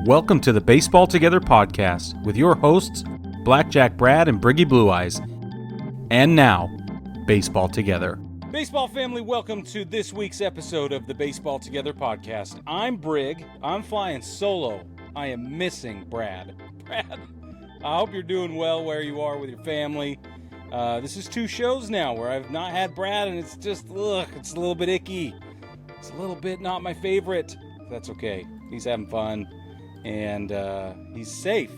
Welcome to the Baseball Together podcast with your hosts, Blackjack Brad and Briggy Blue Eyes. And now, Baseball Together. Baseball family, welcome to this week's episode of the Baseball Together podcast. I'm Brig. I'm flying solo. I am missing Brad. Brad, I hope you're doing well where you are with your family. This is 2 shows now where I've not had Brad, and it's just, it's a little bit icky. It's a little bit not my favorite. That's okay. He's having fun, and he's safe.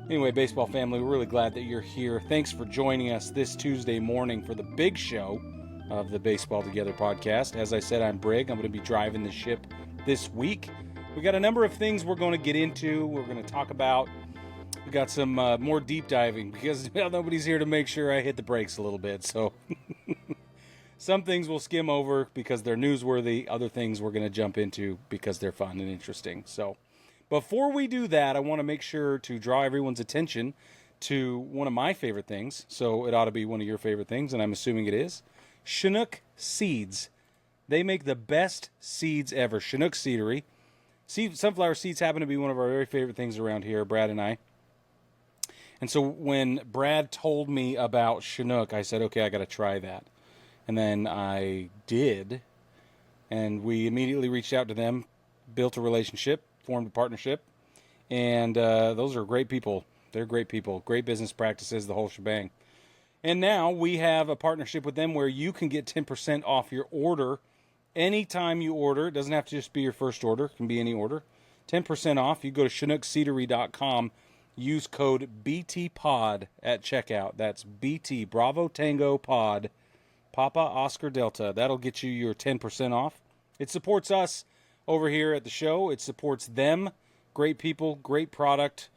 Anyway, baseball family, we're really glad that you're here. Thanks for joining us this Tuesday morning for the big show of the Baseball Together podcast. As I said, I'm Brig. I'm going to be driving the ship this week. We got a number of things we're going to get into. We're going to talk about. We got some more deep diving because nobody's here to make sure I hit the brakes a little bit. So some things we'll skim over because they're newsworthy. Other things we're going to jump into because they're fun and interesting. So before we do that, I want to make sure to draw everyone's attention to one of my favorite things. So it ought to be one of your favorite things, and I'm assuming it is. Chinook seeds. They make the best seeds ever. Chinook seedery. Sunflower seeds happen to be one of our very favorite things around here, Brad and I. And so when Brad told me about Chinook, I said, okay, I got to try that. And then I did. And we immediately reached out to them, built a relationship, formed a partnership. And those are great people. They're great people. Great business practices, the whole shebang. And now we have a partnership with them where you can get 10% off your order anytime you order. It doesn't have to just be your first order. It can be any order. 10% off. You go to chinookseedery.com. Use code BTPOD at checkout. That's BT, Bravo Tango Pod, Papa Oscar Delta. That'll get you your 10% off. It supports us over here at the show. It supports them. Great people, great product,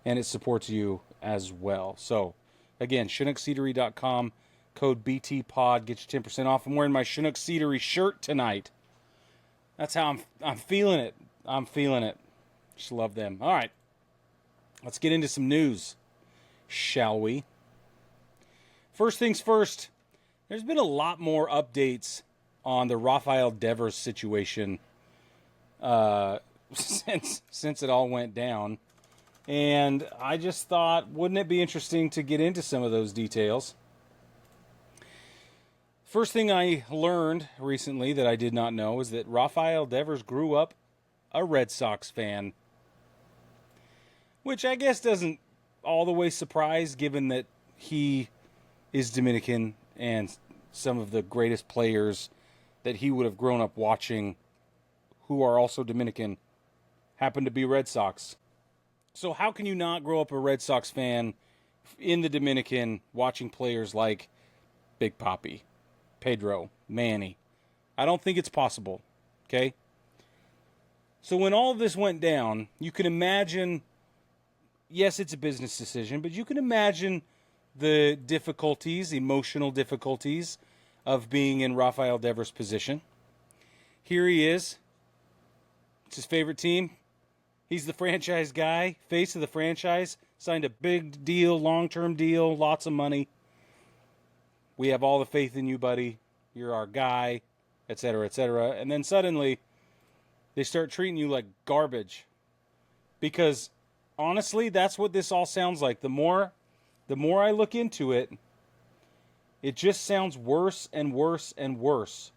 and it supports you as well. So, again, chinookseedery.com, code BTPOD, get you 10% off. I'm wearing my Chinook Seedery shirt tonight. That's how I'm feeling it. I'm feeling it. Just love them. All right. Let's get into some news, shall we? First things first, there's been a lot more updates on the Rafael Devers situation since it all went down. And I just thought, wouldn't it be interesting to get into some of those details? First thing I learned recently that I did not know is that Rafael Devers grew up a Red Sox fan. Which I guess doesn't all the way surprise, given that he is Dominican and some of the greatest players that he would have grown up watching who are also Dominican happen to be Red Sox. So how can you not grow up a Red Sox fan in the Dominican watching players like Big Papi, Pedro, Manny? I don't think it's possible, okay? So when all of this went down, you can imagine... Yes, it's a business decision, but you can imagine the difficulties, emotional difficulties of being in Rafael Devers' position. Here he is. It's his favorite team. He's the franchise guy, face of the franchise, signed a big deal, long-term deal, lots of money. We have all the faith in you, buddy. You're our guy, etc., etc. And then suddenly, they start treating you like garbage. Because... honestly, that's what this all sounds like. The more I look into it, it just sounds worse and worse and worse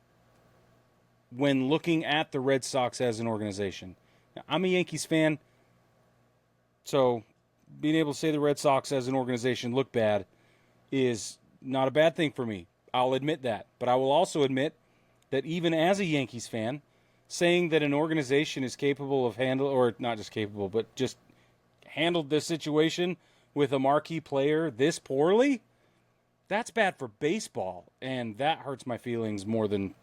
when looking at the Red Sox as an organization. Now, I'm a Yankees fan, so being able to say the Red Sox as an organization look bad is not a bad thing for me. I'll admit that. But I will also admit that even as a Yankees fan, saying that an organization is capable of handling, or not just capable, but just handled this situation with a marquee player this poorly, that's bad for baseball, and that hurts my feelings more than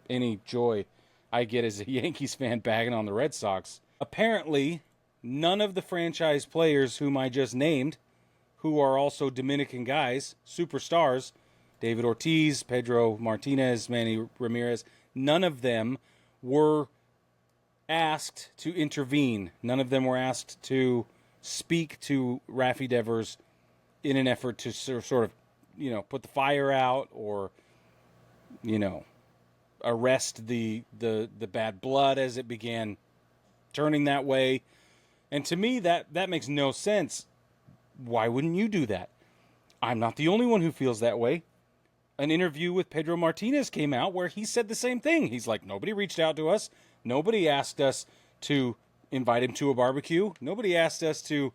any joy I get as a Yankees fan bagging on the Red Sox. Apparently, none of the franchise players whom I just named, who are also Dominican guys, superstars, David Ortiz, Pedro Martinez, Manny Ramirez, none of them were asked to intervene. None of them were asked to speak to Rafi Devers in an effort to sort of, put the fire out or, arrest the bad blood as it began turning that way. And to me, that makes no sense. Why wouldn't you do that? I'm not the only one who feels that way. An interview with Pedro Martinez came out where he said the same thing. He's like, nobody reached out to us. Nobody asked us to invite him to a barbecue. Nobody asked us to,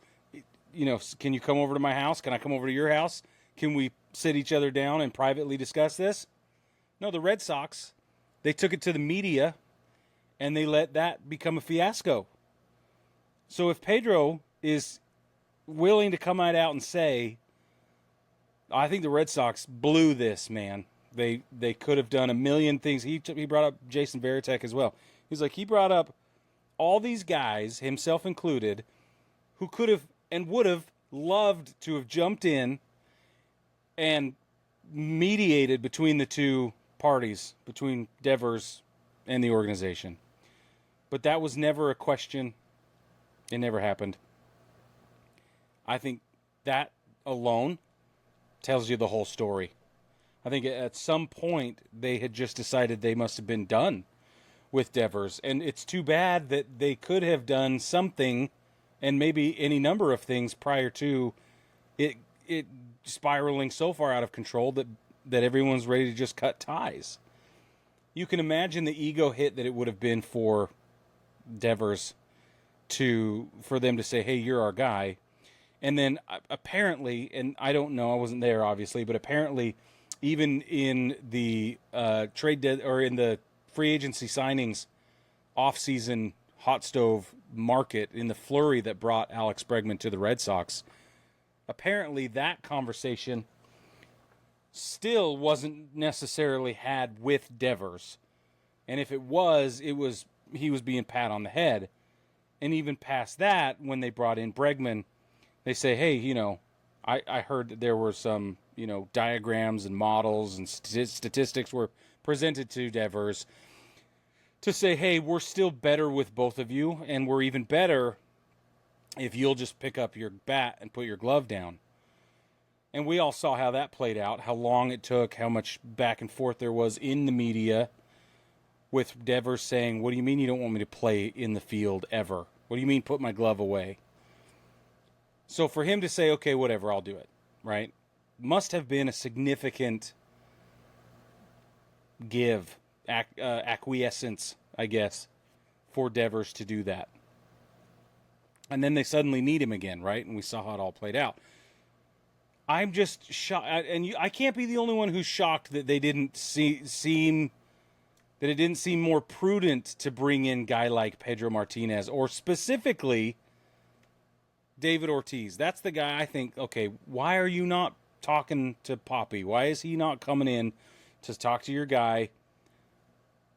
can you come over to my house? Can I come over to your house? Can we sit each other down and privately discuss this? No, the Red Sox, they took it to the media and they let that become a fiasco. So if Pedro is willing to come right out and say, I think the Red Sox blew this, man. They could have done a million things. He brought up Jason Varitek as well. He's like, he brought up all these guys, himself included, who could have and would have loved to have jumped in and mediated between the two parties, between Devers and the organization. But that was never a question. It never happened. I think that alone tells you the whole story. I think at some point they had just decided they must have been done with Devers. And it's too bad that they could have done something and maybe any number of things prior to it spiraling so far out of control that everyone's ready to just cut ties. You can imagine the ego hit that it would have been for Devers for them to say, hey, you're our guy. And then apparently, and I don't know, I wasn't there obviously, but apparently even in the in the free agency signings off-season hot stove market, in the flurry that brought Alex Bregman to the Red Sox, apparently that conversation still wasn't necessarily had with Devers. And if it was, he was being pat on the head. And even past that, when they brought in Bregman, they say, hey, I heard that there were some, diagrams and models and statistics were presented to Devers to say, hey, we're still better with both of you, and we're even better if you'll just pick up your bat and put your glove down. And we all saw how that played out, how long it took, how much back and forth there was in the media with Devers saying, what do you mean you don't want me to play in the field ever? What do you mean put my glove away? So for him to say, okay, whatever, I'll do it, right? Must have been a significant acquiescence, I guess, for Devers to do that. And then they suddenly need him again, right? And we saw how it all played out. I'm just shocked, and I can't be the only one who's shocked that they didn't seem more prudent to bring in a guy like Pedro Martinez, or specifically David Ortiz. That's the guy I think, okay, why are you not talking to Poppy? Why is he not coming in to talk to your guy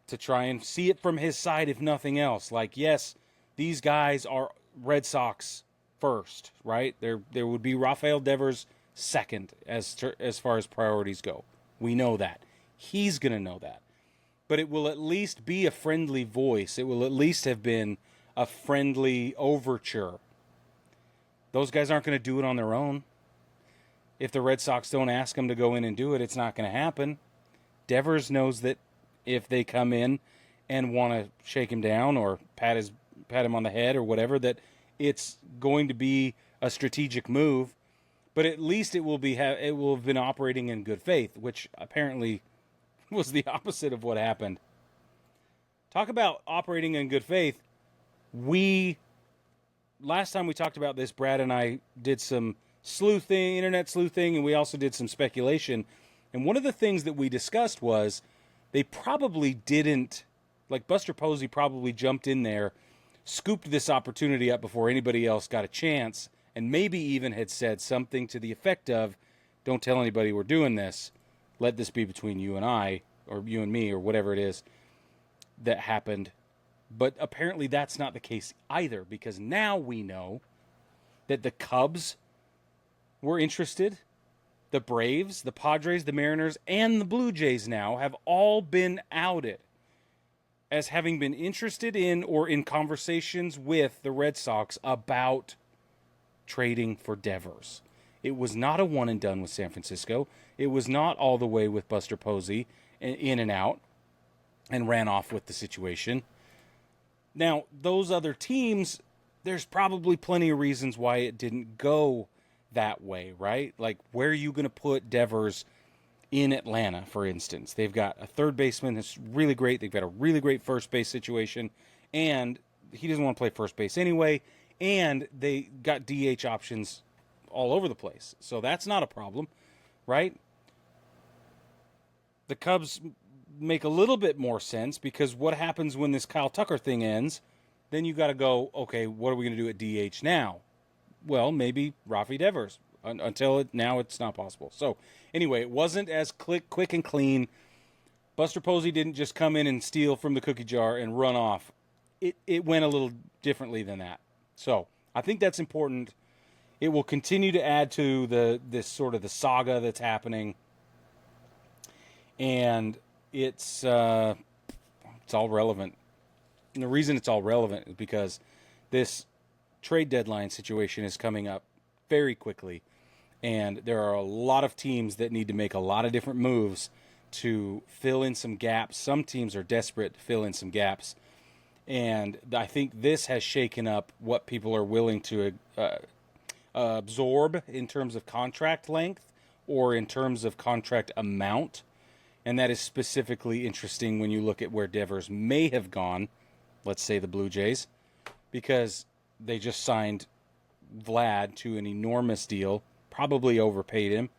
to try and see it from his side, if nothing else? Like, yes, these guys are Red Sox first, right? There would be Rafael Devers second as far as priorities go. We know that. He's going to know that. But it will at least be a friendly voice. It will at least have been a friendly overture. Those guys aren't going to do it on their own. If the Red Sox don't ask them to go in and do it, it's not going to happen. Devers knows that if they come in and want to shake him down or pat him on the head or whatever, that it's going to be a strategic move. But at least it will have been operating in good faith, which apparently was the opposite of what happened. Talk about operating in good faith. Last time we talked about this, Brad and I did some internet sleuthing, and we also did some speculation. And one of the things that we discussed was they probably didn't, like Buster Posey probably jumped in there, scooped this opportunity up before anybody else got a chance, and maybe even had said something to the effect of, don't tell anybody we're doing this. Let this be between you and I, or you and me, or whatever it is that happened. But apparently that's not the case either, because now we know that the Cubs were interested. The Braves, the Padres, the Mariners, and the Blue Jays now have all been outed as having been interested in or in conversations with the Red Sox about trading for Devers. It was not a one and done with San Francisco. It was not all the way with Buster Posey in and out and ran off with the situation. Now, those other teams there's probably plenty of reasons why it didn't go that way, right? Like, where are you going to put Devers in Atlanta, for instance? They've got a third baseman that's really great. They've got a really great first base situation, and he doesn't want to play first base anyway, and they got DH options all over the place. So that's not a problem, right? The Cubs make a little bit more sense, because what happens when this Kyle Tucker thing ends? Then you got to go, okay, what are we going to do at DH now? Well, maybe Rafi Devers. Now it's not possible. So anyway, it wasn't as quick and clean. Buster Posey didn't just come in and steal from the cookie jar and run off. It went a little differently than that. So I think that's important. It will continue to add to this sort of the saga that's happening, and it's all relevant. And the reason it's all relevant is because this trade deadline situation is coming up very quickly, and there are a lot of teams that need to make a lot of different moves to fill in some gaps. Some teams are desperate to fill in some gaps, and I think this has shaken up what people are willing to absorb in terms of contract length or in terms of contract amount, and that is specifically interesting when you look at where Devers may have gone. Let's say the Blue Jays, because they just signed Vlad to an enormous deal, probably overpaid him.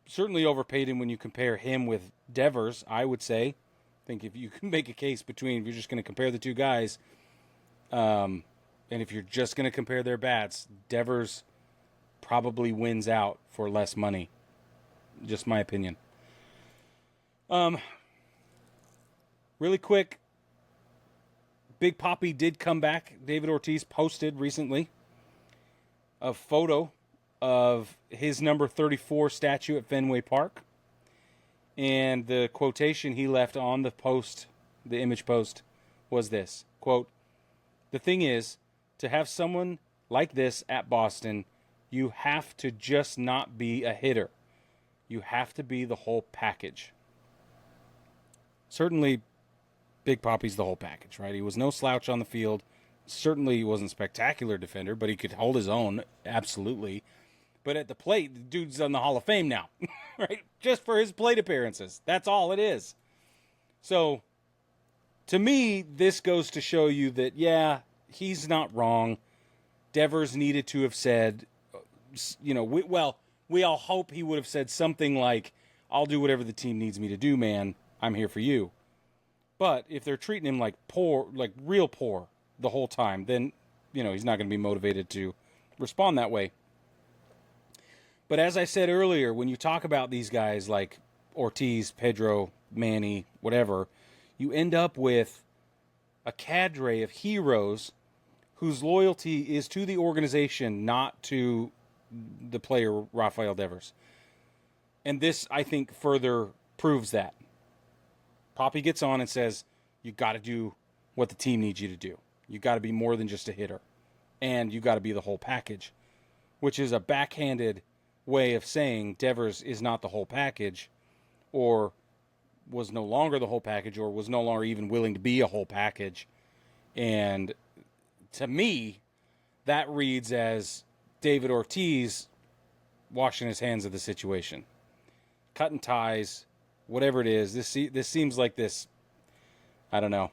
Certainly overpaid him when you compare him with Devers, I would say. I think if you can make a case between, if you're just going to compare the two guys, and if you're just going to compare their bats, Devers probably wins out for less money. Just my opinion. Really quick, Big Papi did come back. David Ortiz posted recently a photo of his number 34 statue at Fenway Park. And the quotation he left on the post, the image post, was this, quote, "The thing is, to have someone like this at Boston, you have to just not be a hitter. You have to be the whole package." Certainly, Big Papi's the whole package, right? He was no slouch on the field. Certainly, he wasn't a spectacular defender, but he could hold his own, absolutely. But at the plate, the dude's in the Hall of Fame now, right? Just for his plate appearances. That's all it is. So, to me, this goes to show you that, yeah, he's not wrong. Devers needed to have said, we all hope he would have said something like, "I'll do whatever the team needs me to do, man. I'm here for you." But if they're treating him like poor, like real poor the whole time, then, he's not going to be motivated to respond that way. But as I said earlier, when you talk about these guys like Ortiz, Pedro, Manny, whatever, you end up with a cadre of heroes whose loyalty is to the organization, not to the player Rafael Devers. And this, I think, further proves that. Papi gets on and says, you got to do what the team needs you to do. You got to be more than just a hitter. And you got to be the whole package, which is a backhanded way of saying Devers is not the whole package, or was no longer the whole package, or was no longer even willing to be a whole package. And to me, that reads as David Ortiz washing his hands of the situation. Cutting ties, whatever it is, this seems like this, I don't know.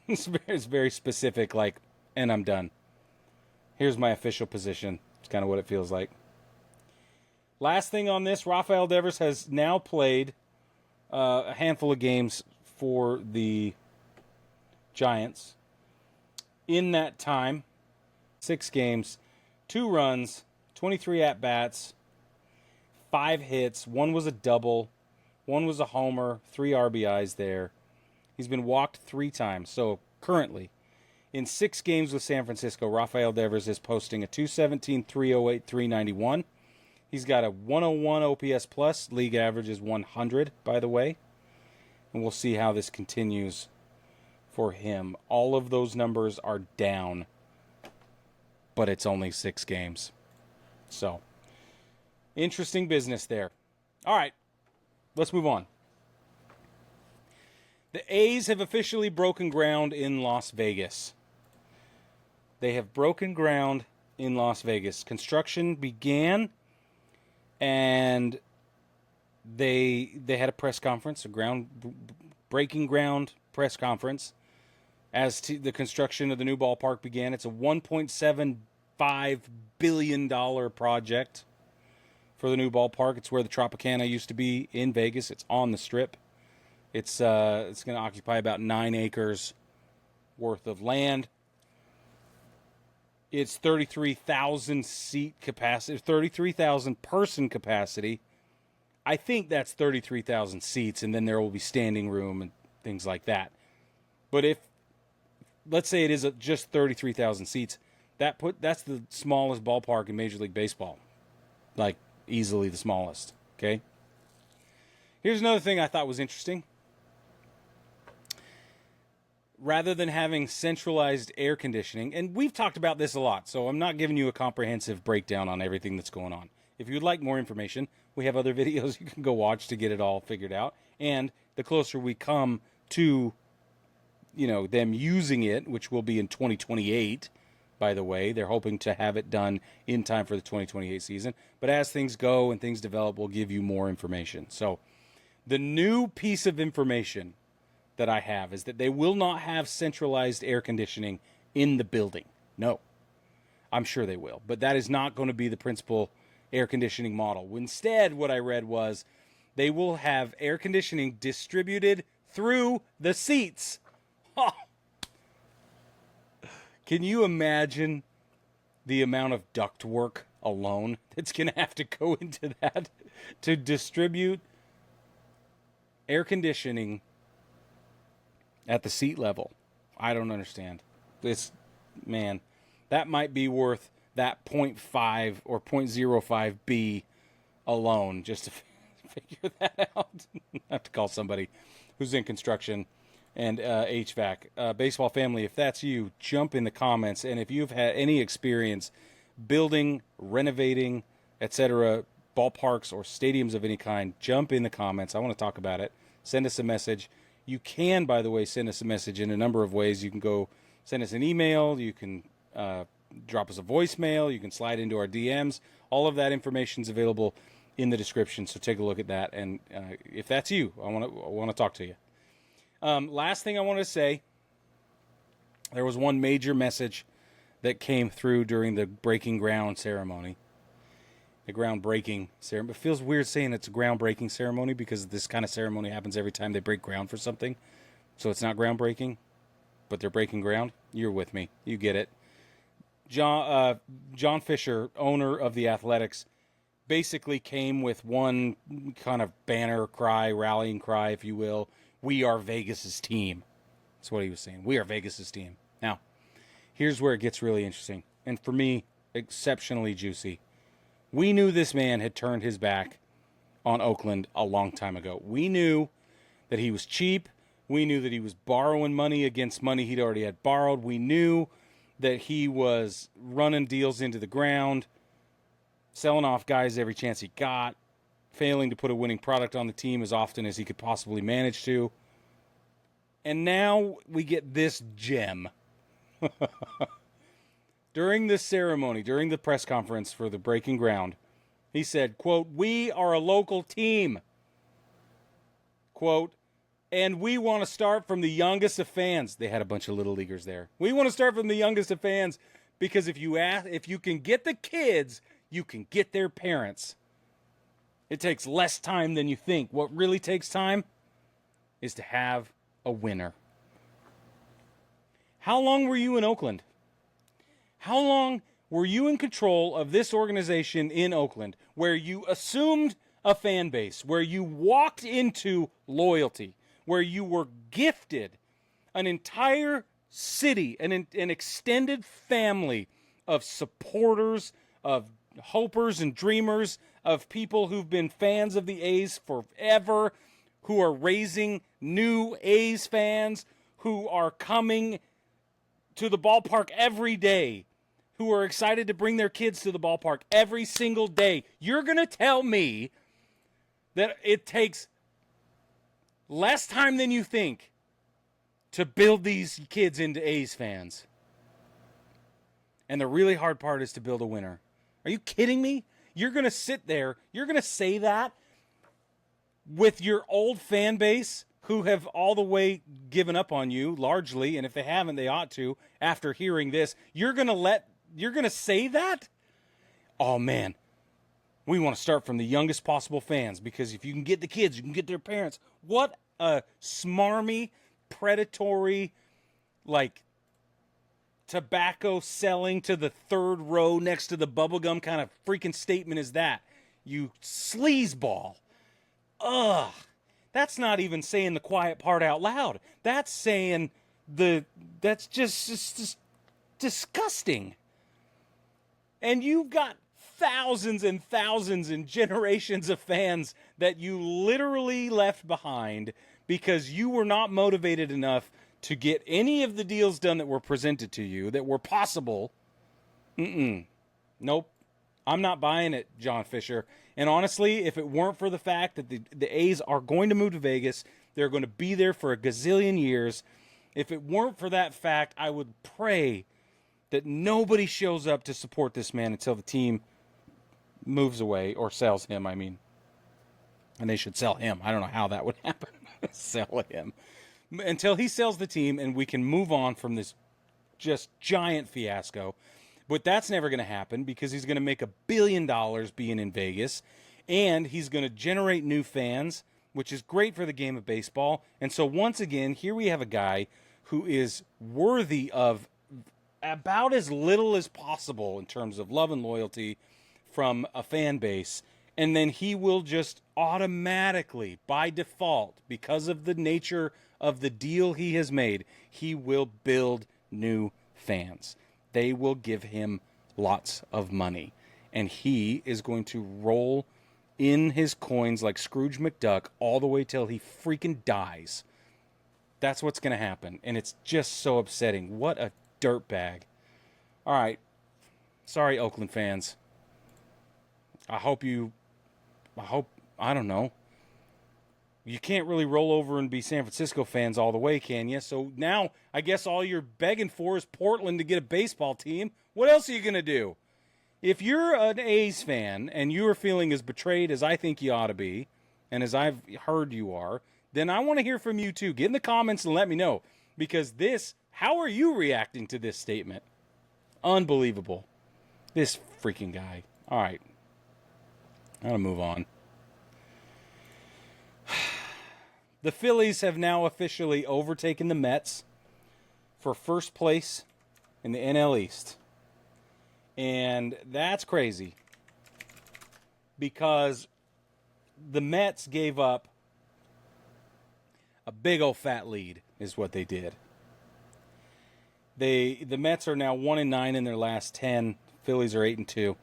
It's very specific, like, and I'm done. Here's my official position. It's kind of what it feels like. Last thing on this, Rafael Devers has now played a handful of games for the Giants. In that time, 6 games, 2 runs, 23 at-bats, 5 hits, 1 was a double, 1 was a homer, 3 RBIs there. He's been walked 3 times. So currently, in 6 games with San Francisco, Rafael Devers is posting a .217, .308, .391. He's got a 101 OPS plus. League average is 100, by the way. And we'll see how this continues for him. All of those numbers are down, but it's only 6 games. So, interesting business there. All right, let's move on. The A's have officially broken ground in Las Vegas. They have broken ground in Las Vegas. Construction began, and they had a press conference, a breaking ground press conference, as to the construction of the new ballpark began. It's a $1.75 billion project for the new ballpark. It's where the Tropicana used to be in Vegas. It's on the Strip. It's going to occupy about 9 acres worth of land. It's 33,000 seat capacity, 33,000 person capacity. I think that's 33,000 seats, and then there will be standing room and things like that. But let's say it is just 33,000 seats, that's the smallest ballpark in Major League Baseball. Like, easily the smallest, okay? Here's another thing I thought was interesting. Rather than having centralized air conditioning, and we've talked about this a lot, so I'm not giving you a comprehensive breakdown on everything that's going on. If you'd like more information, we have other videos you can go watch to get it all figured out. And the closer we come to, them using it, which will be in 2028, by the way. They're hoping to have it done in time for the 2028 season. But as things go and things develop, we'll give you more information. So the new piece of information that I have is that they will not have centralized air conditioning in the building. No. I'm sure they will. But that is not going to be the principal air conditioning model. Instead, what I read was they will have air conditioning distributed through the seats. Oh. Can you imagine the amount of ductwork alone that's going to have to go into that to distribute air conditioning at the seat level? I don't understand. That might be worth that 0.5 or 0.05 B alone just to figure that out. I have to call somebody who's in construction and HVAC. Baseball family, if that's you, jump in the comments. And if you've had any experience building, renovating, etc., ballparks or stadiums of any kind, jump in the comments. I want to talk about it. Send us a message. You can, by the way, send us a message in a number of ways. You can go send us an email. You can drop us a voicemail. You can slide into our DMs. All of that information is available in the description, so take a look at that. And if that's you, I want to talk to you. Last thing I want to say, there was one major message that came through during the breaking ground ceremony. The groundbreaking ceremony. It feels weird saying it's a groundbreaking ceremony because this kind of ceremony happens every time they break ground for something. So it's not groundbreaking, but they're breaking ground. You're with me. You get it. John Fisher, owner of the Athletics, basically came with one kind of banner cry, rallying cry, if you will. We are Vegas's team. That's what he was saying. We are Vegas's team. Now, here's where it gets really interesting. And for me, exceptionally juicy. We knew this man had turned his back on Oakland a long time ago. We knew that he was cheap. We knew that he was borrowing money against money he'd already had borrowed. We knew that he was running deals into the ground, selling off guys every chance he got, failing to put a winning product on the team as often as he could possibly manage to. And now we get this gem. During this ceremony, during the press conference for the breaking ground, he said, quote, "We are a local team," quote, "and we want to start from the youngest of fans." They had a bunch of little leaguers there. "We want to start from the youngest of fans because if you can get the kids, you can get their parents. It takes less time than you think. What really takes time is to have a winner." How long were you in Oakland? How long were you in control of this organization in Oakland where you assumed a fan base, where you walked into loyalty, where you were gifted an entire city, an extended family of supporters, of hopers and dreamers, of people who've been fans of the A's forever, who are raising new A's fans, who are coming to the ballpark every day, who are excited to bring their kids to the ballpark every single day. You're going to tell me that it takes less time than you think to build these kids into A's fans? And the really hard part is to build a winner. Are you kidding me? You're going to sit there, you're going to say that with your old fan base who have all the way given up on you, largely, and if they haven't, they ought to, after hearing this. You're going to say that? Oh, man. We want to start from the youngest possible fans, because if you can get the kids, you can get their parents. What a smarmy, predatory, like, tobacco selling to the third row next to the bubblegum kind of freaking statement is that? You sleazeball. Ugh. That's not even saying the quiet part out loud. That's saying that's just disgusting. And you've got thousands and thousands and generations of fans that you literally left behind because you were not motivated enough to get any of the deals done that were presented to you that were possible. Nope. I'm not buying it, John Fisher. And honestly, if it weren't for the fact that the A's are going to move to Vegas, they're going to be there for a gazillion years. If it weren't for that fact, I would pray that nobody shows up to support this man until the team moves away, or sells him, I mean. And they should sell him. I don't know how that would happen. Sell him. Until he sells the team and we can move on from this just giant fiasco. But that's never going to happen because he's going to make $1 billion being in Vegas, and he's going to generate new fans, which is great for the game of baseball. And so once again, here we have a guy who is worthy of about as little as possible in terms of love and loyalty from a fan base, and then he will just automatically, by default, because of the nature of the deal he has made, he will build new fans. They will give him lots of money, and he is going to roll in his coins like Scrooge McDuck all the way till he freaking dies. That's what's going to happen, and it's just so upsetting. What a dirtbag. All right. Sorry, Oakland fans. I don't know. You can't really roll over and be San Francisco fans all the way, can you? So now I guess all you're begging for is Portland to get a baseball team. What else are you going to do? If you're an A's fan and you are feeling as betrayed as I think you ought to be, and as I've heard you are, then I want to hear from you too. Get in the comments and let me know. Because how are you reacting to this statement? Unbelievable. This freaking guy. All right. I'm going to move on. The Phillies have now officially overtaken the Mets for first place in the NL East. And that's crazy because the Mets gave up a big old fat lead is what they did. The Mets are now 1-9 in their last 10. Phillies are 8-2.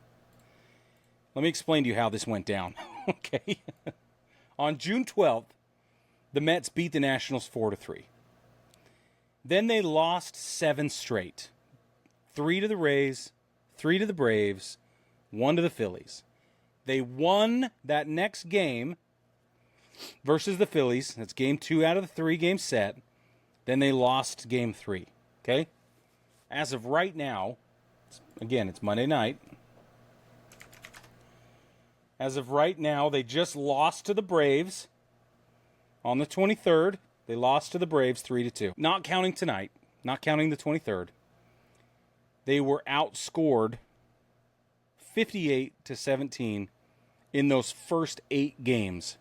Let me explain to you how this went down. Okay. On June 12th, the Mets beat the Nationals 4-3. Then they lost 7 straight. 3 to the Rays, 3 to the Braves, 1 to the Phillies. They won that next game versus the Phillies. That's game 2 out of the 3 game set. Then they lost game 3. Okay? As of right now, again, it's Monday night. As of right now, they just lost to the Braves. On the 23rd, they lost to the Braves 3-2. Not counting tonight, not counting the 23rd. They were outscored 58-17 in those first 8 games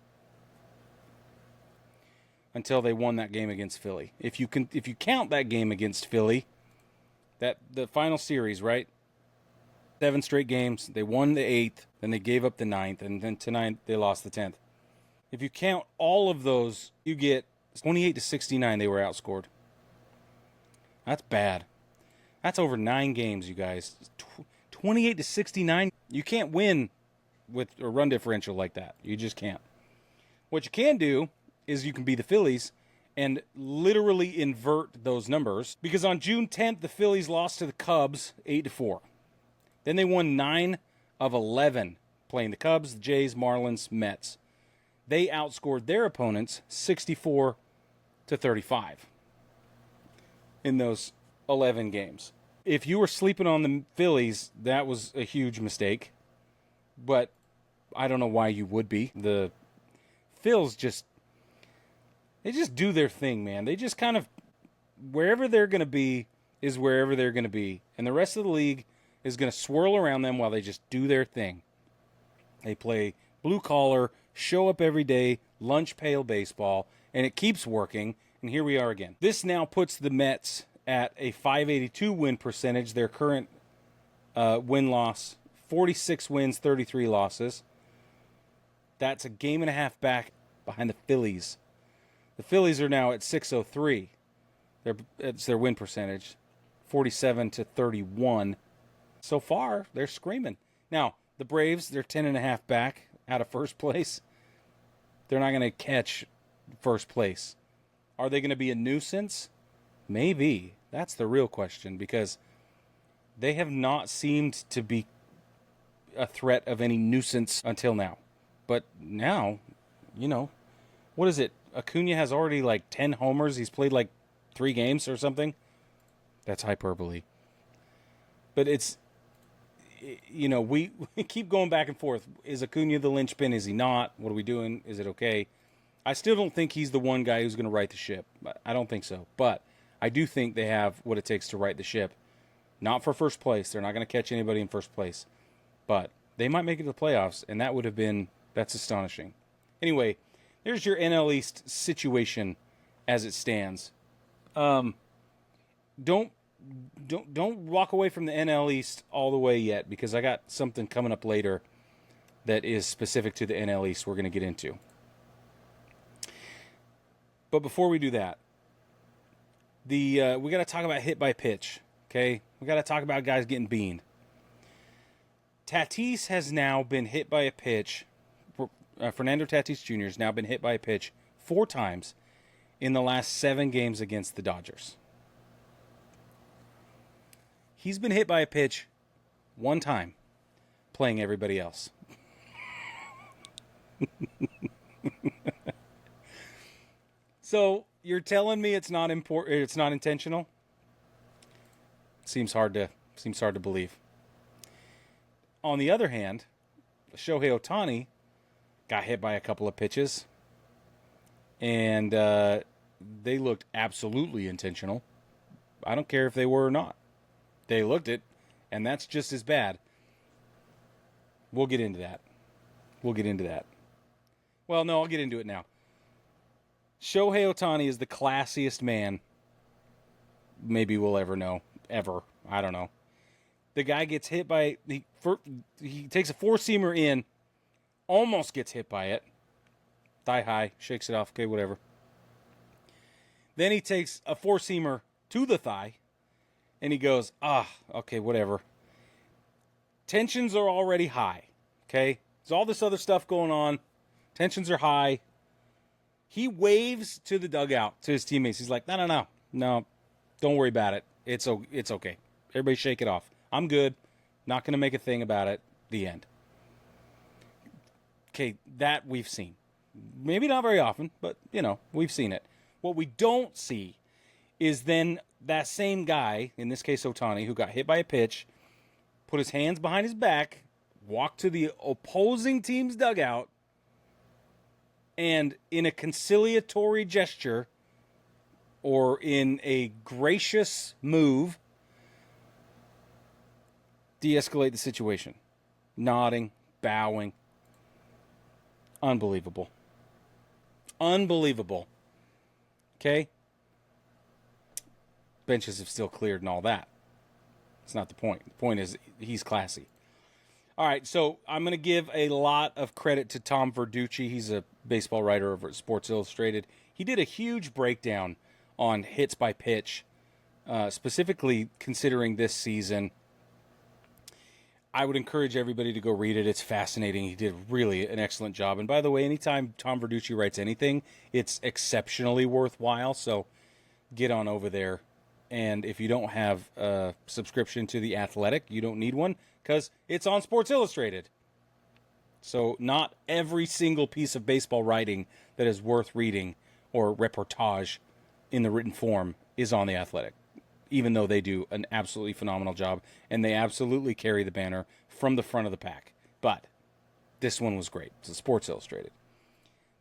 until they won that game against Philly. If you count that game against Philly, the final series, right? 7 straight games. They won the 8th, then they gave up the 9th, and then tonight they lost the 10th. If you count all of those, you get 28-69 they were outscored. That's bad. That's over 9 games, you guys. 28-69. You can't win with a run differential like that. You just can't. What you can do is you can be the Phillies and literally invert those numbers. Because on June 10th, the Phillies lost to the Cubs 8-4. Then they won 9 of 11 playing the Cubs, the Jays, Marlins, Mets. They outscored their opponents 64-35 in those 11 games. if you were sleeping on the Phillies, that was a huge mistake. But I don't know why you would be. The Phils they just do their thing, man. They just kind of, wherever they're going to be is wherever they're going to be. And the rest of the league is going to swirl around them while they just do their thing. They play blue collar, show up every day, lunch pail baseball, and it keeps working. And here we are again. This now puts the Mets at a .582 win percentage. Their current win-loss, 46 wins, 33 losses. That's a game and a half back behind the Phillies. The Phillies are now at .603. It's their win percentage, 47 to 31. So far, they're screaming. Now, the Braves, they're 10 and a half back out of first place. They're not going to catch first place. Are they going to be a nuisance? Maybe. That's the real question, because they have not seemed to be a threat of any nuisance until now. But now, what is it? Acuna has already like 10 homers. He's played like 3 games or something. That's hyperbole. But it's, we keep going back and forth. Is Acuna the linchpin? Is he not? What are we doing? Is it okay? I still don't think he's the one guy who's going to right the ship. I don't think so. But I do think they have what it takes to right the ship. Not for first place. They're not going to catch anybody in first place. But they might make it to the playoffs, and that's astonishing. Anyway, there's your NL East situation as it stands. Don't walk away from the NL East all the way yet, because I got something coming up later that is specific to the NL East we're going to get into. But before we do that, we got to talk about hit by pitch, okay? We got to talk about guys getting beaned. Tatis has now been hit by a pitch. Fernando Tatis Jr. has now been hit by a pitch 4 times in the last 7 games against the Dodgers. He's been hit by a pitch 1 time, playing everybody else. So you're telling me it's not important? It's not intentional? Seems hard to believe. On the other hand, Shohei Ohtani got hit by a couple of pitches, and they looked absolutely intentional. I don't care if they were or not. They looked it, and that's just as bad. We'll get into that. Well, no, I'll get into it now. Shohei Ohtani is the classiest man maybe we'll ever know. Ever. I don't know. The guy gets hit by... He takes a 4-seamer in, almost gets hit by it. Thigh high, shakes it off. Okay, whatever. Then he takes a 4-seamer to the thigh, and he goes, okay, whatever. Tensions are already high, okay? There's all this other stuff going on. Tensions are high. He waves to the dugout, to his teammates. He's like, no, don't worry about it. It's okay. Everybody shake it off. I'm good. Not going to make a thing about it. The end. Okay, that we've seen. Maybe not very often, but, we've seen it. What we don't see is then that same guy, in this case Ohtani, who got hit by a pitch, put his hands behind his back, walked to the opposing team's dugout, and in a conciliatory gesture, or in a gracious move, de-escalate the situation. Nodding, bowing. Unbelievable. Okay? Benches have still cleared and all that. That's not the point. The point is he's classy. All right, so I'm going to give a lot of credit to Tom Verducci. He's a baseball writer over at Sports Illustrated. He did a huge breakdown on hits by pitch, specifically considering this season. I would encourage everybody to go read it. It's fascinating. He did really an excellent job. And by the way, anytime Tom Verducci writes anything, it's exceptionally worthwhile. So get on over there. And if you don't have a subscription to The Athletic, you don't need one, because it's on Sports Illustrated. So not every single piece of baseball writing that is worth reading or reportage in the written form is on The Athletic. even though they do an absolutely phenomenal job, and they absolutely carry the banner from the front of the pack. But this one was great. It's a Sports Illustrated.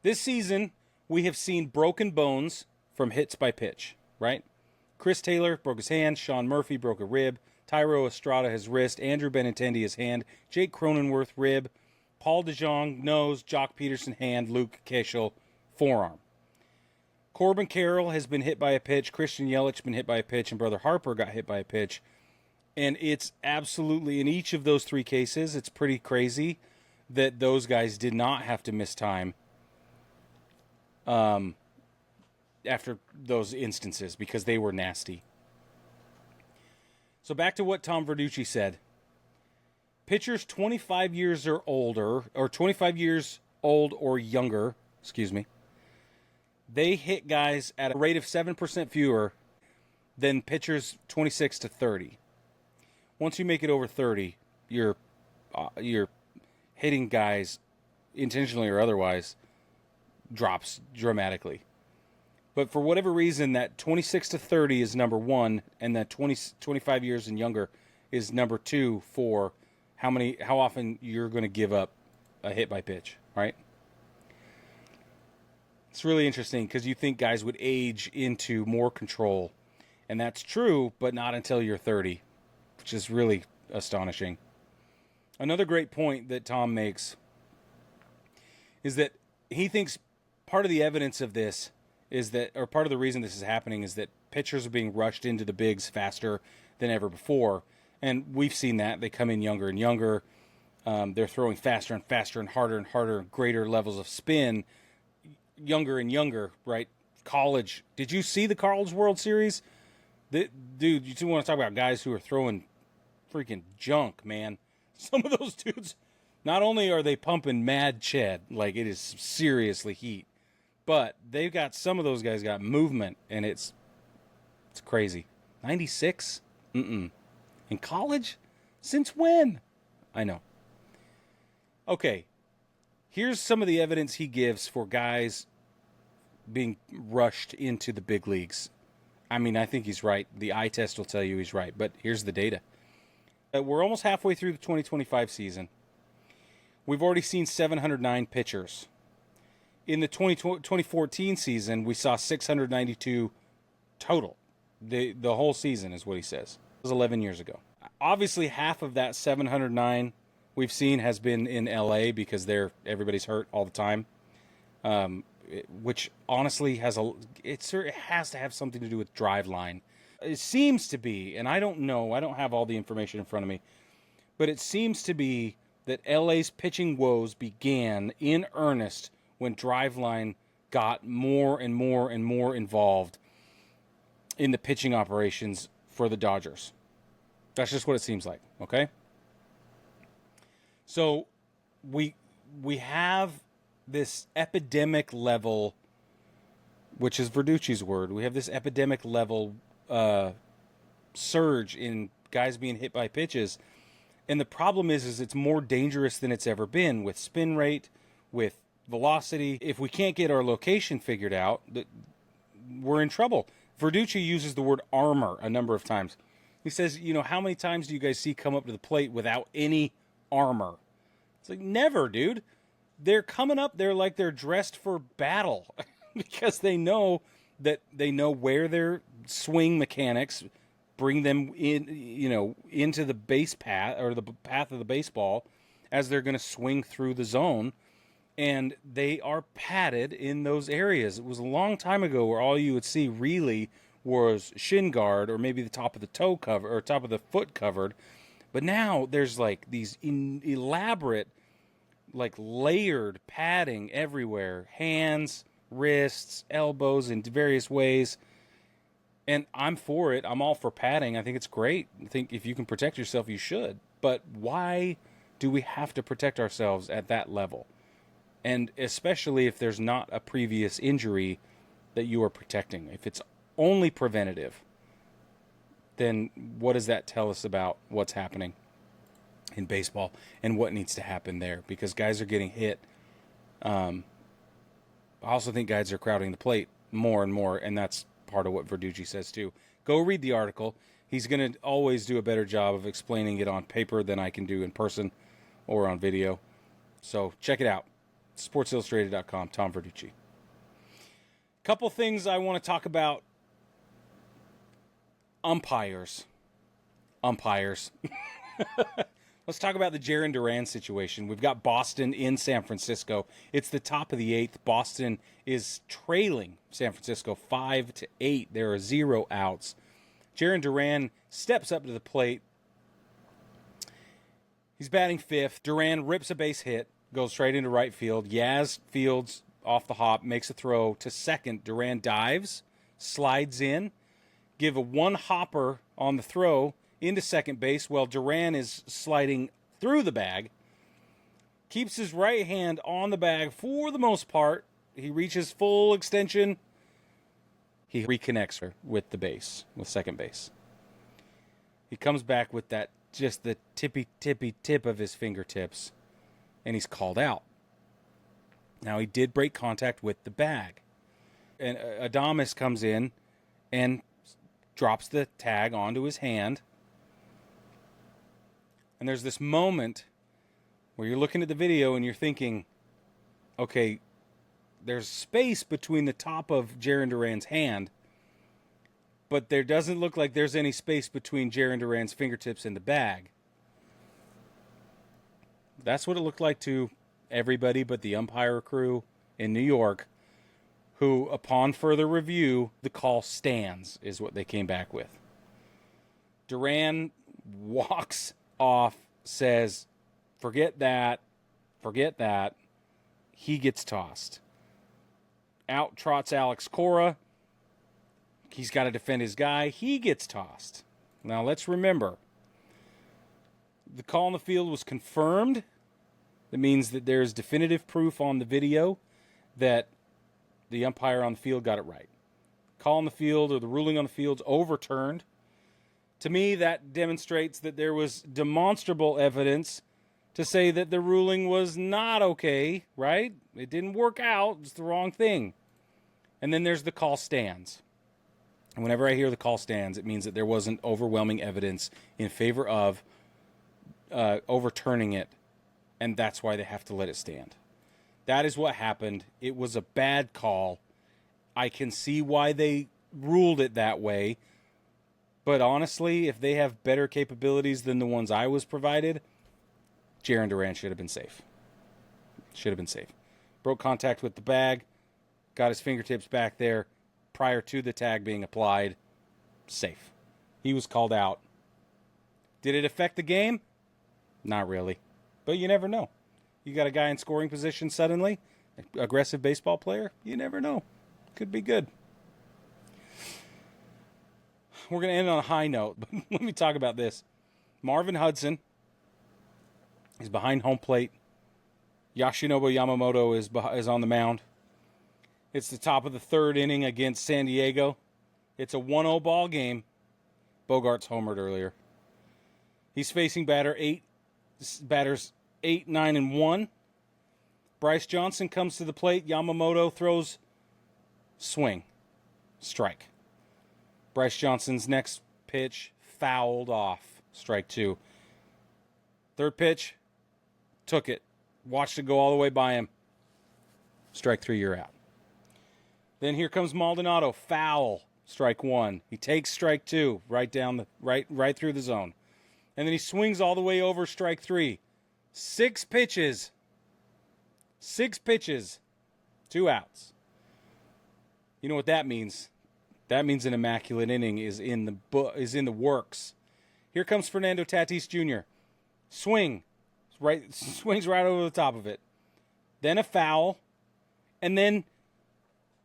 This season, we have seen broken bones from hits by pitch, right? Chris Taylor broke his hand. Sean Murphy broke a rib. Tyro Estrada his wrist. Andrew Benintendi his hand. Jake Cronenworth rib. Paul DeJong nose. Jock Peterson hand. Luke Keschel forearm. Corbin Carroll has been hit by a pitch. Christian Yelich been hit by a pitch. And Brother Harper got hit by a pitch. And it's absolutely, in each of those three cases, it's pretty crazy that those guys did not have to miss time after those instances because they were nasty. So back to what Tom Verducci said. Pitchers 25 years or older, or 25 years old or younger, they hit guys at a rate of 7% fewer than pitchers 26 to 30. Once you make it over 30, you're hitting guys intentionally or otherwise drops dramatically. But for whatever reason, that 26 to 30 is number one, and that 25 years and younger is number two for how often you're going to give up a hit by pitch, right? It's really interesting because you think guys would age into more control, and that's true, but not until you're 30, which is really astonishing. Another great point that Tom makes is that he thinks part of the evidence of this is that, or part of the reason this is happening is that pitchers are being rushed into the bigs faster than ever before. And we've seen that. They come in younger and younger. They're throwing faster and faster and harder, greater levels of spin, younger and younger, right? College. Did you see the College World Series? Dude, you two want to talk about guys who are throwing freaking junk, man. Some of those dudes, not only are they pumping mad ched, like it is seriously heat, but they've got, some of those guys got movement, and it's crazy. 96? In college? Since when? I know. Okay, here's some of the evidence he gives for guys being rushed into the big leagues. I mean, I think he's right. The eye test will tell you he's right, but here's the data. We're almost halfway through the 2025 season. We've already seen 709 pitchers. In the 2014 season, we saw 692 total. The whole season is what he says. It was 11 years ago. Obviously, half of that 709 we've seen has been in LA because everybody's hurt all the time. Which honestly it has to have something to do with driveline. It seems to be, and I don't know, I don't have all the information in front of me, but it seems to be that LA's pitching woes began in earnest when driveline got more and more and more involved in the pitching operations for the Dodgers. That's just what it seems like, okay? So we have this epidemic level, which is Verducci's word. We have this epidemic level surge in guys being hit by pitches. And the problem is it's more dangerous than it's ever been with spin rate, with velocity. If we can't get our location figured out, we're in trouble. Verducci uses the word armor a number of times. He says, how many times do you guys see come up to the plate without any armor? It's like, never, dude. They're coming up there like they're dressed for battle because they know where their swing mechanics bring them in, into the base path or the path of the baseball as they're going to swing through the zone. And they are padded in those areas. It was a long time ago where all you would see really was shin guard or maybe the top of the toe cover or top of the foot covered. But now there's like these elaborate, like layered padding everywhere. Hands, wrists, elbows in various ways. And I'm for it. I'm all for padding. I think it's great. I think if you can protect yourself, you should. But why do we have to protect ourselves at that level? And especially if there's not a previous injury that you are protecting. If it's only preventative, then what does that tell us about what's happening in baseball and what needs to happen there? Because guys are getting hit. I also think guys are crowding the plate more and more, and that's part of what Verducci says too. Go read the article. He's going to always do a better job of explaining it on paper than I can do in person or on video. So check it out. SportsIllustrated.com, Tom Verducci. Couple things I want to talk about. Umpires. Let's talk about the Jarren Duran situation. We've got Boston in San Francisco. It's the top of the 8th. Boston is trailing San Francisco 5-8. There are 0 outs. Jarren Duran steps up to the plate. He's batting 5th. Duran rips a base hit, goes straight into right field. Yaz fields off the hop, makes a throw to second. Duran dives, slides in, give a one-hopper on the throw into second base while Duran is sliding through the bag. Keeps his right hand on the bag for the most part. He reaches full extension. He reconnects her with the base, with second base. He comes back with that, just the tippy tip of his fingertips, and he's called out. Now, he did break contact with the bag. And Adames comes in and drops the tag onto his hand. And there's this moment where you're looking at the video and you're thinking, okay, there's space between the top of Jarren Duran's hand, but there doesn't look like there's any space between Jarren Duran's fingertips and the bag. That's what it looked like to everybody but the umpire crew in New York, who, upon further review, the call stands, is what they came back with. Duran walks off, says, forget that. He gets tossed. Out trots Alex Cora. He's got to defend his guy. He gets tossed. Now, let's remember, the call on the field was confirmed. That means that there's definitive proof on the video that the umpire on the field got it right. Call on the field, or the ruling on the field's overturned. To me, that demonstrates that there was demonstrable evidence to say that the ruling was not okay, right? It didn't work out. It's the wrong thing. And then there's the call stands. And whenever I hear the call stands, it means that there wasn't overwhelming evidence in favor of overturning it, and that's why they have to let it stand. That is what happened. It was a bad call. I can see why they ruled it that way. But honestly, if they have better capabilities than the ones I was provided, Jarren Duran should have been safe. Broke contact with the bag, got his fingertips back there prior to the tag being applied. Safe. He was called out. Did it affect the game? Not really. But you never know. You got a guy in scoring position suddenly, aggressive baseball player, you never know. Could be good. We're going to end on a high note, but let me talk about this. Marvin Hudson is behind home plate. Yoshinobu Yamamoto is on the mound. It's the top of the 3rd inning against San Diego. It's a 1-0 ball game. Bogarts homered earlier. He's facing batters 8, 9, and 1. Bryce Johnson comes to the plate. Yamamoto throws, swing, strike. Bryce Johnson's next pitch fouled off, strike 2. 3rd pitch, took it, watched it go all the way by him, strike 3, you're out. Then here comes Maldonado, foul, strike 1. He takes strike 2, right through the zone. And then he swings all the way over, strike 3. 6 pitches, 2 outs. You know what that means? That means an immaculate inning is in the works. Here comes Fernando Tatis Jr. Swings right over the top of it. Then a foul, and then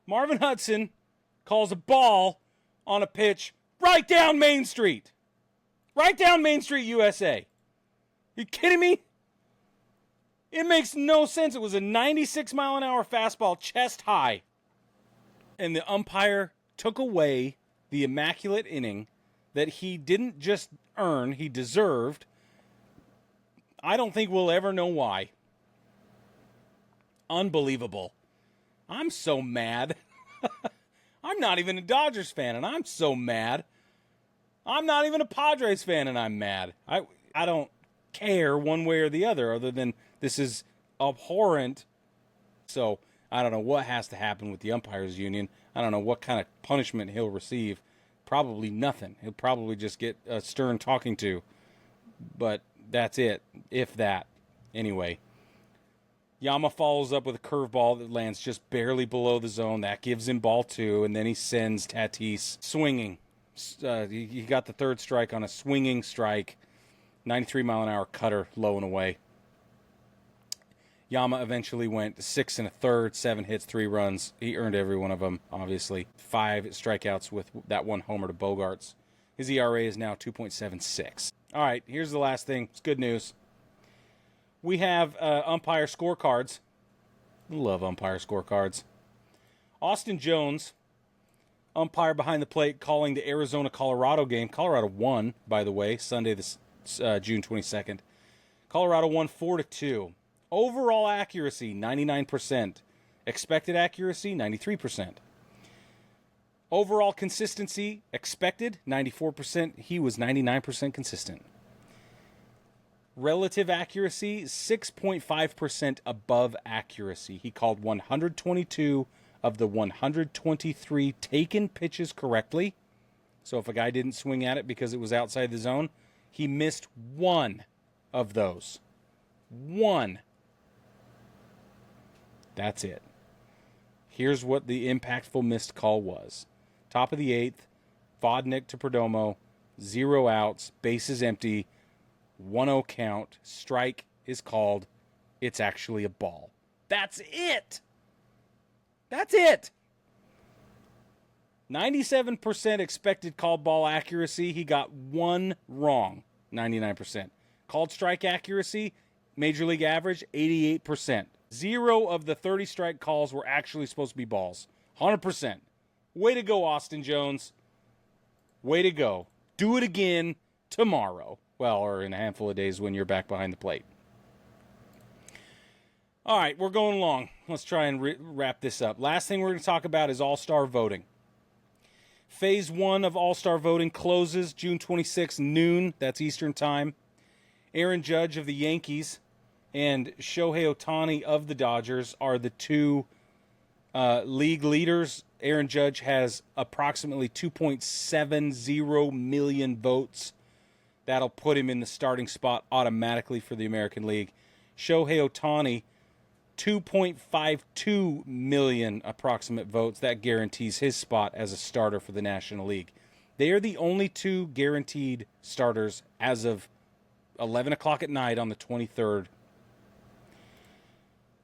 Marvin Hudson calls a ball on a pitch right down Main Street. Right down Main Street, USA. You kidding me? It makes no sense. It was a 96-mile-an-hour fastball, chest high. And the umpire took away the immaculate inning that he didn't just earn, he deserved. I don't think we'll ever know why. Unbelievable. I'm so mad. I'm not even a Dodgers fan, and I'm so mad. I'm not even a Padres fan, and I'm mad. I don't care one way or the other than this is abhorrent. So I don't know what has to happen with the umpires union. I don't know what kind of punishment he'll receive. Probably nothing. He'll probably just get a stern talking to. But that's it, if that. Anyway, Yama follows up with a curveball that lands just barely below the zone. That gives him ball 2, and then he sends Tatis swinging. He got the third strike on a swinging strike. 93-mile-an-hour cutter, low and away. Yama eventually went 6 1/3, 7 hits, 3 runs. He earned every one of them, obviously. 5 strikeouts with that one homer to Bogarts. His ERA is now 2.76. All right, here's the last thing. It's good news. We have umpire scorecards. Love umpire scorecards. Austin Jones, umpire behind the plate, calling the Arizona-Colorado game. Colorado won, by the way, Sunday, June 22nd. Colorado won 4-2. Overall accuracy, 99%. Expected accuracy, 93%. Overall consistency, expected, 94%. He was 99% consistent. Relative accuracy, 6.5% above accuracy. He called 122 of the 123 taken pitches correctly. So if a guy didn't swing at it because it was outside the zone, he missed 1 of those. 1. That's it. Here's what the impactful missed call was. Top of the 8th, Vodnik to Perdomo, 0 outs, bases empty, 1-0 count, strike is called. It's actually a ball. That's it. That's it. 97% expected called ball accuracy. He got 1 wrong, 99%. Called strike accuracy, major league average, 88%. 0 of the 30 strike calls were actually supposed to be balls. 100%. Way to go, Austin Jones. Way to go. Do it again tomorrow. Well, or in a handful of days when you're back behind the plate. All right, we're going along. Let's try and wrap this up. Last thing we're going to talk about is All-Star voting. Phase 1 of All-Star voting closes June 26, noon. That's Eastern time. Aaron Judge of the Yankees and Shohei Ohtani of the Dodgers are the 2 league leaders. Aaron Judge has approximately 2.70 million votes. That'll put him in the starting spot automatically for the American League. Shohei Ohtani, 2.52 million approximate votes. That guarantees his spot as a starter for the National League. They are the only 2 guaranteed starters as of 11 o'clock at night on the 23rd.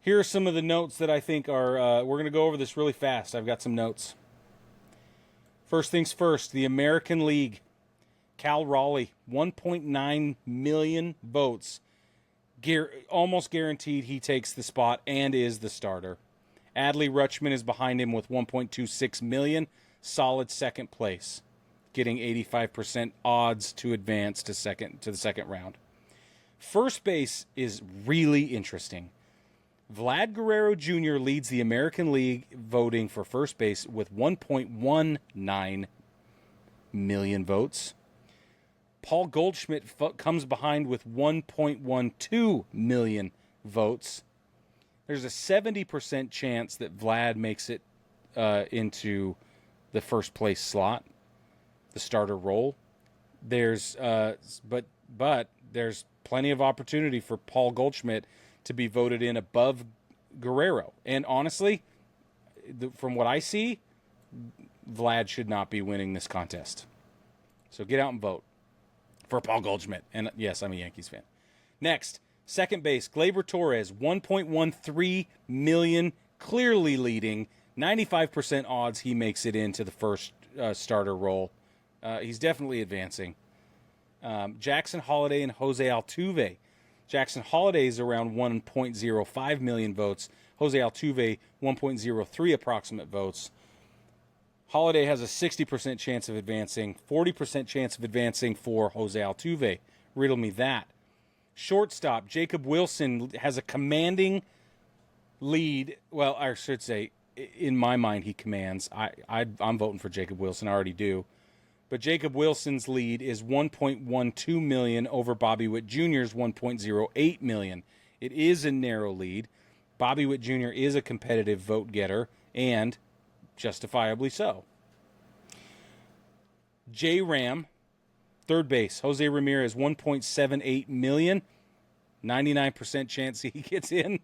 Here are some of the notes that I think are, we're going to go over this really fast. I've got some notes. First things first, the American League. Cal Raleigh, 1.9 million votes. Almost guaranteed he takes the spot and is the starter. Adley Rutschman is behind him with 1.26 million. Solid second place. Getting 85% odds to advance to the second round. First base is really interesting. Vlad Guerrero Jr. leads the American League voting for first base with 1.19 million votes. Paul Goldschmidt comes behind with 1.12 million votes. There's a 70% chance that Vlad makes it into the first place slot, the starter role. There's but there's plenty of opportunity for Paul Goldschmidt to be voted in above Guerrero. And honestly, from what I see, Vlad should not be winning this contest. So get out and vote for Paul Goldschmidt. And yes, I'm a Yankees fan. Next, second base, Gleyber Torres, 1.13 million, clearly leading. 95% odds he makes it into the first starter role. He's definitely advancing. Jackson Holiday and Jose Altuve. Jackson Holiday is around 1.05 million votes. Jose Altuve, 1.03 approximate votes. Holiday has a 60% chance of advancing, 40% chance of advancing for Jose Altuve. Riddle me that. Shortstop, Jacob Wilson has a commanding lead. Well, I should say, in my mind, he commands. I'm voting for Jacob Wilson. I already do. But Jacob Wilson's lead is 1.12 million over Bobby Witt Jr.'s 1.08 million. It is a narrow lead. Bobby Witt Jr. is a competitive vote getter, and justifiably so. J-Ram, third base, Jose Ramirez, 1.78 million. 99% chance he gets in.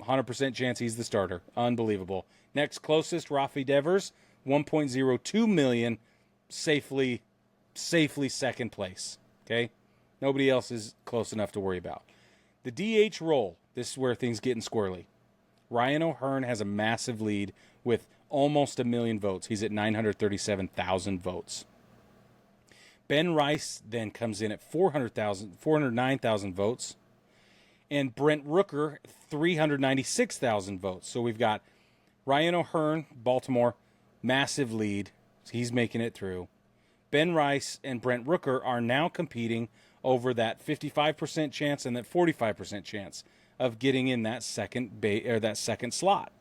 100% chance he's the starter. Unbelievable. Next closest, Rafi Devers, 1.02 million. Safely second place. Okay? Nobody else is close enough to worry about. The DH role, this is where things get squirrely. Ryan O'Hearn has a massive lead with almost 1 million votes. He's at 937,000 votes. Ben Rice then comes in at 409,000 votes. And Brent Rooker, 396,000 votes. So we've got Ryan O'Hearn, Baltimore, massive lead. He's making it through. Ben Rice and Brent Rooker are now competing over that 55% chance and that 45% chance of getting in that second slot.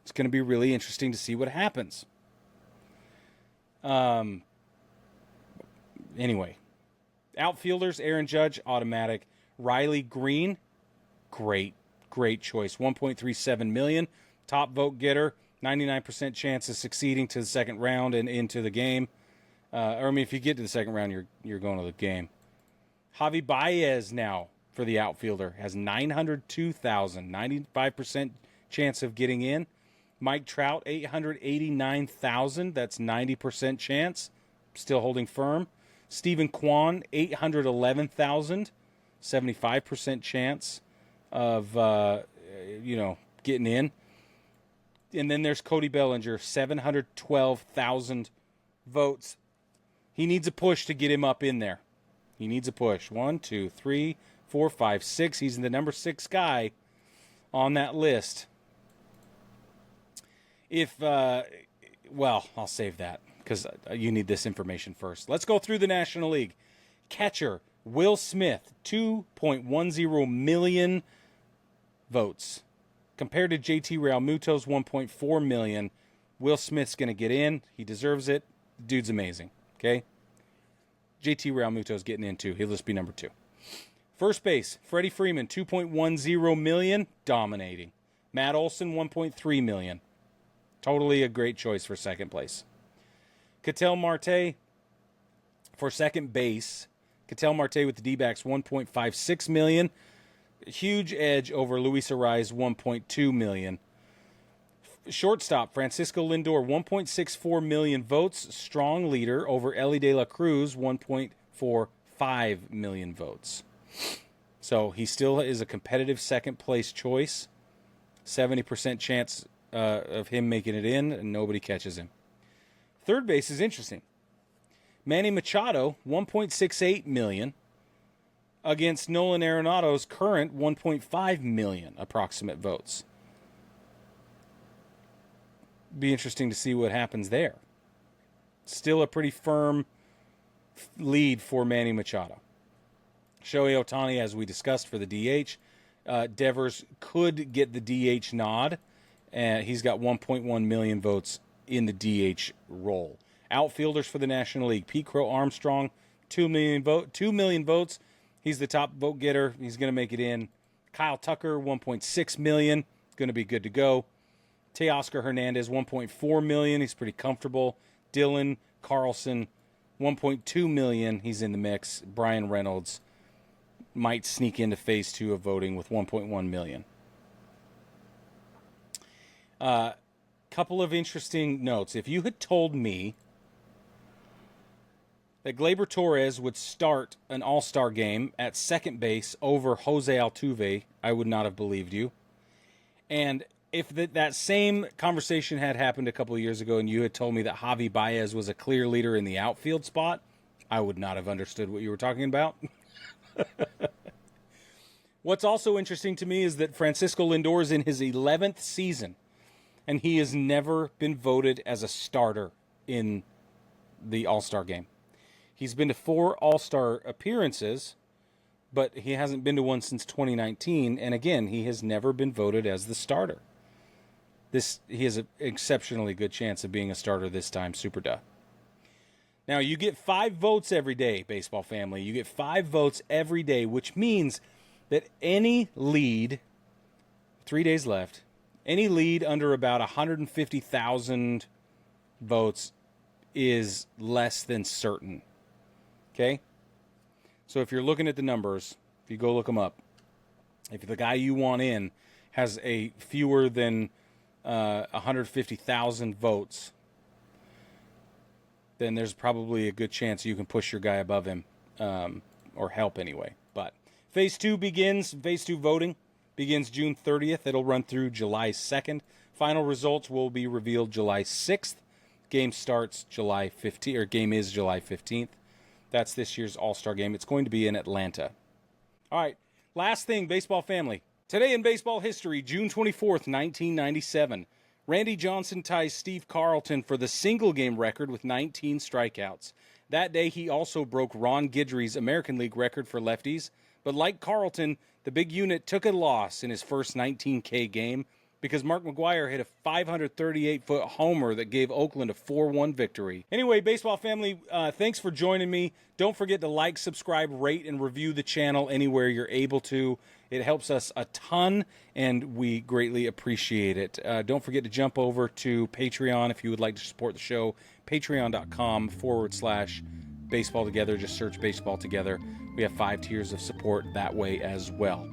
It's going to be really interesting to see what happens. Anyway, outfielders, Aaron Judge, automatic. Riley Green, great choice. 1.37 million. Top vote getter. 99% chance of succeeding to the second round and into the game. If you get to the second round, you're going to the game. Javi Baez now for the outfielder has 902,000, 95% chance of getting in. Mike Trout, 889,000, that's 90% chance, still holding firm. Stephen Kwan, 811,000, 75% chance of getting in. And then there's Cody Bellinger, 712,000 votes. He needs a push to get him up in there. He needs a push. 1, 2, 3, 4, 5, 6. He's the number 6 guy on that list. I'll save that because you need this information first. Let's go through the National League. Catcher, Will Smith, 2.10 million votes. Compared to JT Realmuto's 1.4 million, Will Smith's going to get in. He deserves it. The dude's amazing. Okay? JT Realmuto's getting in too. He'll just be number 2. First base, Freddie Freeman, 2.10 million, dominating. Matt Olson, 1.3 million. Totally a great choice for second place. Ketel Marte for second base. Ketel Marte with the D-backs, 1.56 million. Huge edge over Luis Arraez, 1.2 million. Shortstop, Francisco Lindor, 1.64 million votes. Strong leader over Elly De La Cruz, 1.45 million votes. So he still is a competitive second place choice. 70% chance of him making it in, and nobody catches him. Third base is interesting. Manny Machado, 1.68 million. Against Nolan Arenado's current 1.5 million approximate votes. Be interesting to see what happens there. Still a pretty firm lead for Manny Machado. Shohei Ohtani, as we discussed, for the DH. Devers could get the DH nod. He's got 1.1 million votes in the DH role. Outfielders for the National League. Pete Crow Armstrong, 2 million votes. He's the top vote getter. He's going to make it in. Kyle Tucker, 1.6 million. Going to be good to go. Teoscar Hernandez, 1.4 million. He's pretty comfortable. Dylan Carlson, 1.2 million. He's in the mix. Brian Reynolds might sneak into phase 2 of voting with 1.1 million. Couple of interesting notes. If you had told me that Gleyber Torres would start an All-Star game at second base over Jose Altuve, I would not have believed you. And if that same conversation had happened a couple of years ago and you had told me that Javi Baez was a clear leader in the outfield spot, I would not have understood what you were talking about. What's also interesting to me is that Francisco Lindor is in his 11th season, and he has never been voted as a starter in the All-Star game. He's been to 4 All-Star appearances, but he hasn't been to one since 2019. And again, he has never been voted as the starter. He has an exceptionally good chance of being a starter this time, super duh. Now, you get 5 votes every day, baseball family. You get 5 votes every day, which means that any lead, 3 days left, any lead under about 150,000 votes is less than certain. Okay? So if you're looking at the numbers, if you go look them up, if the guy you want in has a fewer than 150,000 votes, then there's probably a good chance you can push your guy above him, or help anyway. But Phase 2 voting begins June 30th. It'll run through July 2nd. Final results will be revealed July 6th. Game starts July 15th, or game is July 15th. That's this year's All-Star game. It's going to be in Atlanta. All right, last thing, baseball family. Today in baseball history, June 24th, 1997, Randy Johnson ties Steve Carlton for the single-game record with 19 strikeouts. That day, he also broke Ron Guidry's American League record for lefties. But like Carlton, the big unit took a loss in his first 19K game because Mark McGwire hit a 538-foot homer that gave Oakland a 4-1 victory. Anyway, baseball family, thanks for joining me. Don't forget to like, subscribe, rate, and review the channel anywhere you're able to. It helps us a ton, and we greatly appreciate it. Don't forget to jump over to Patreon if you would like to support the show. Patreon.com/Baseball Together. Just search Baseball Together. We have 5 tiers of support that way as well.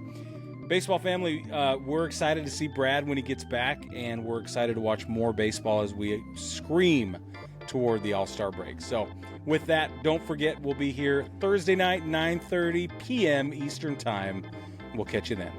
Baseball family, we're excited to see Brad when he gets back, and we're excited to watch more baseball as we scream toward the All-Star break. So with that, don't forget, we'll be here Thursday night, 9:30 p.m. Eastern Time. We'll catch you then.